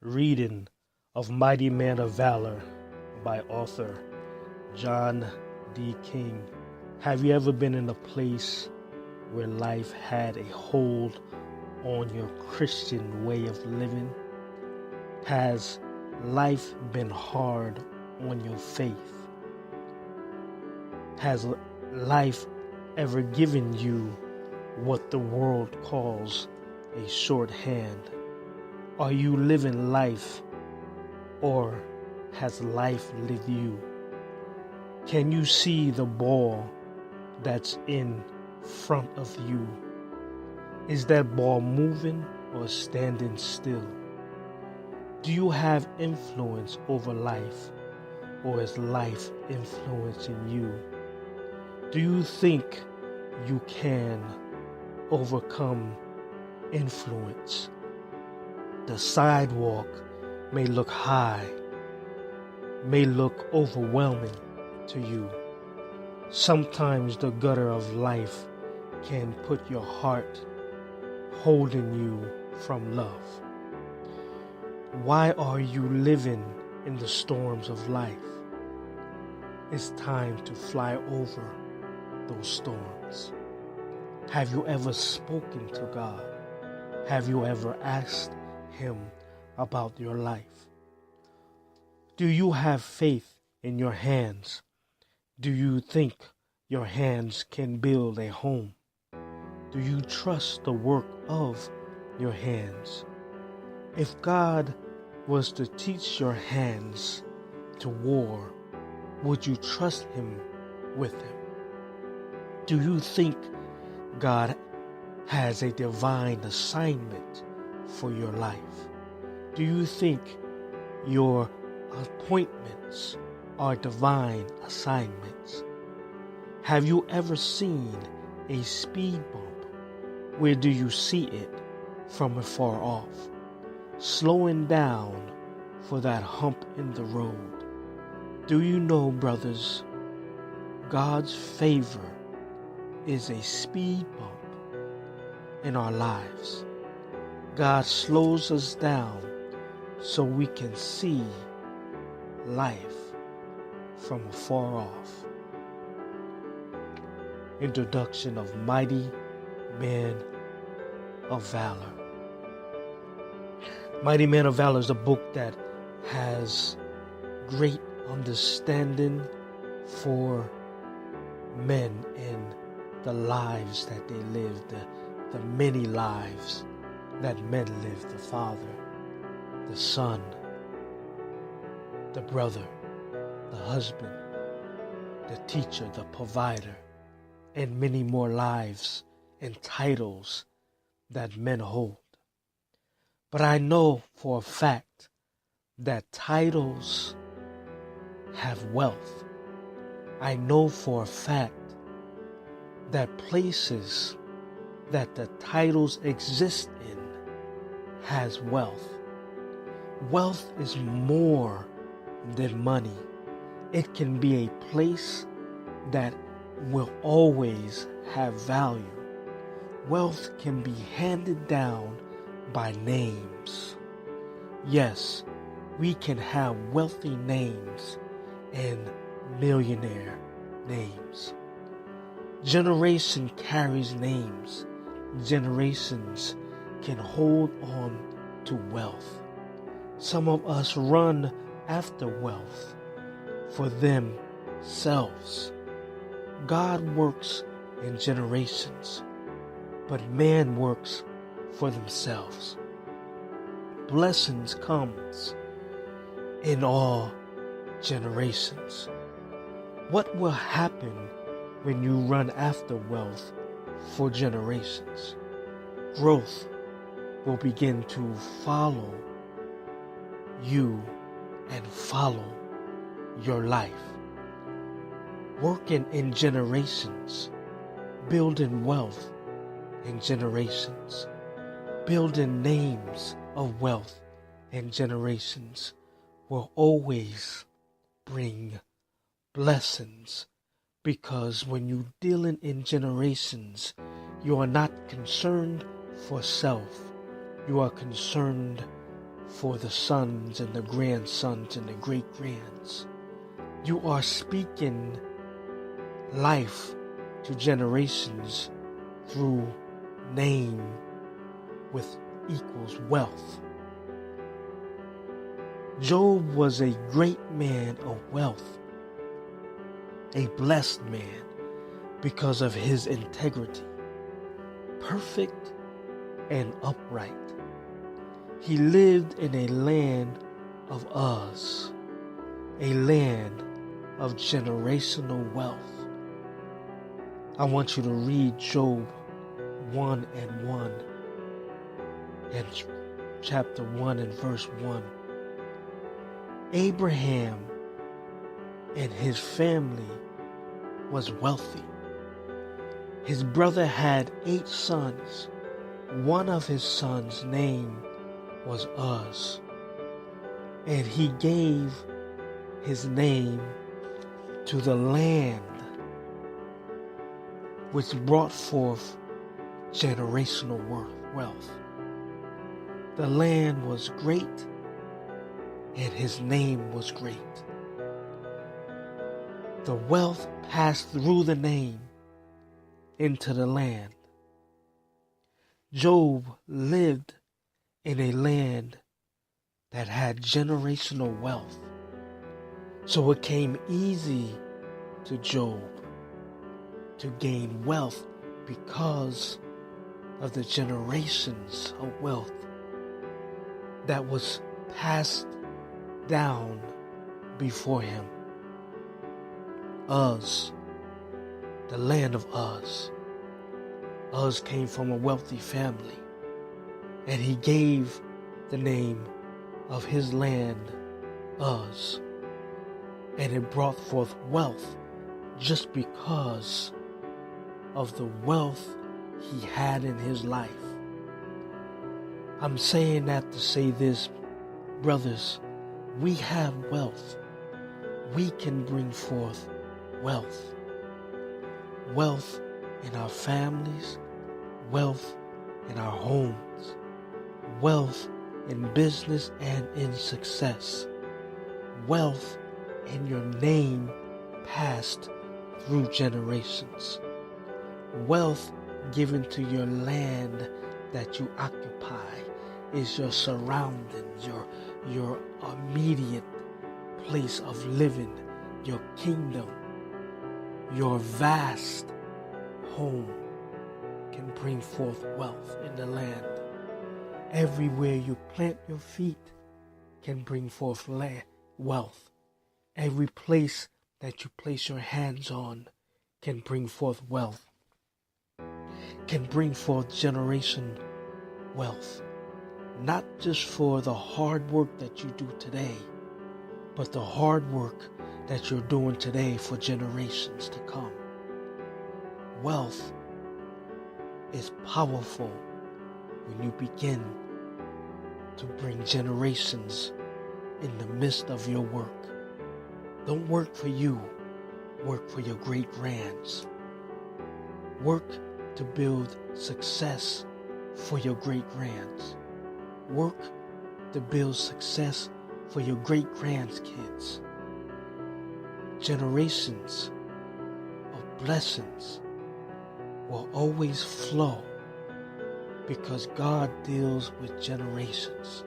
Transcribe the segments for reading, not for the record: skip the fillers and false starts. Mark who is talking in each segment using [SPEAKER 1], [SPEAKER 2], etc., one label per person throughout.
[SPEAKER 1] reading of Mighty Man of Valor by author John D. King. Have you ever been in a place where life had a hold on your Christian way of living? Has life been hard on your faith? Has life ever given you what the world calls a shorthand? Are you living life, or has life lived you? Can you see the ball that's in front of you? Is that ball moving or standing still? Do you have influence over life, or is life influencing you? Do you think you can overcome influence? The sidewalk may look high, may look overwhelming to you. Sometimes the gutter of life can put your heart holding you from love. Why are you living in the storms of life? It's time to fly over those storms. Have you ever spoken to God? Have you ever asked Him about your life? Do you have faith in your hands? Do you think your hands can build a home? Do you trust the work of your hands? If God was to teach your hands to war, would you trust Him with them? Do you think God has a divine assignment for your life? Do you think your appointments are divine assignments? Have you ever seen a speed bump? Where do you see it from afar off? Slowing down for that hump in the road. Do you know, brothers, God's favor is a speed bump in our lives. God slows us down so we can see life from afar off. Introduction of Mighty Man of Valor. Mighty Man of Valor is a book that has great understanding for men and the lives that they live, the many lives that men live: the father, the son, the brother, the husband, the teacher, the provider, and many more lives and titles that men hold. But I know for a fact that titles have wealth. I know for a fact that places that the titles exist in has wealth. Wealth is more than money. It can be a place that will always have value. Wealth can be handed down by names. Yes, we can have wealthy names and millionaire names. Generation carries names. Generations can hold on to wealth. Some of us run after wealth for themselves. God works in generations, but man works for themselves. Blessings comes in all generations. What will happen when you run after wealth for generations? Growth will begin to follow you and follow your life. Working in generations, building wealth in generations, building names of wealth in generations will always bring blessings, because when you're dealing in generations, you are not concerned for self. You are concerned for the sons and the grandsons and the great-grands. You are speaking life to generations through name with equals wealth. Job was a great man of wealth, a blessed man because of his integrity, perfect and upright. He lived in a land of Uz, a land of generational wealth. I want you to read Job 1 and 1 and chapter 1 and verse 1. Abraham and his family was wealthy. His brother had 8 sons. One of his sons' name was Uz, and he gave his name to the land which brought forth generational wealth. The land was great, and his name was great. The wealth passed through the name into the land. Job lived in a land that had generational wealth, so it came easy to Job to gain wealth because of the generations of wealth that was passed down before him. Uz, the land of Uz. Uz came from a wealthy family, and he gave the name of his land Uz, and it brought forth wealth just because of the wealth he had in his life. I'm saying that to say this, brothers, we have wealth. We can bring forth wealth. Wealth in our families, wealth in our homes, wealth in business and in success, wealth in your name passed through generations, wealth given to your land that you occupy is your surroundings, your immediate place of living, your kingdom, your vast home can bring forth wealth in the land. Everywhere you plant your feet can bring forth wealth. Every place that you place your hands on can bring forth wealth, can bring forth generation wealth. Not just for the hard work that you do today, but the hard work that you're doing today for generations to come. Wealth is powerful when you begin to bring generations in the midst of your work. Don't work for you, work for your great-grands. Work to build success for your great-grands. Work to build success for your great-grandkids. Generations of blessings will always flow because God deals with generations.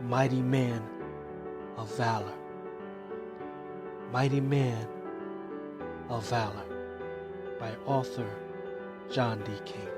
[SPEAKER 1] Mighty Man of Valor. Mighty Man of Valor by author John D. King.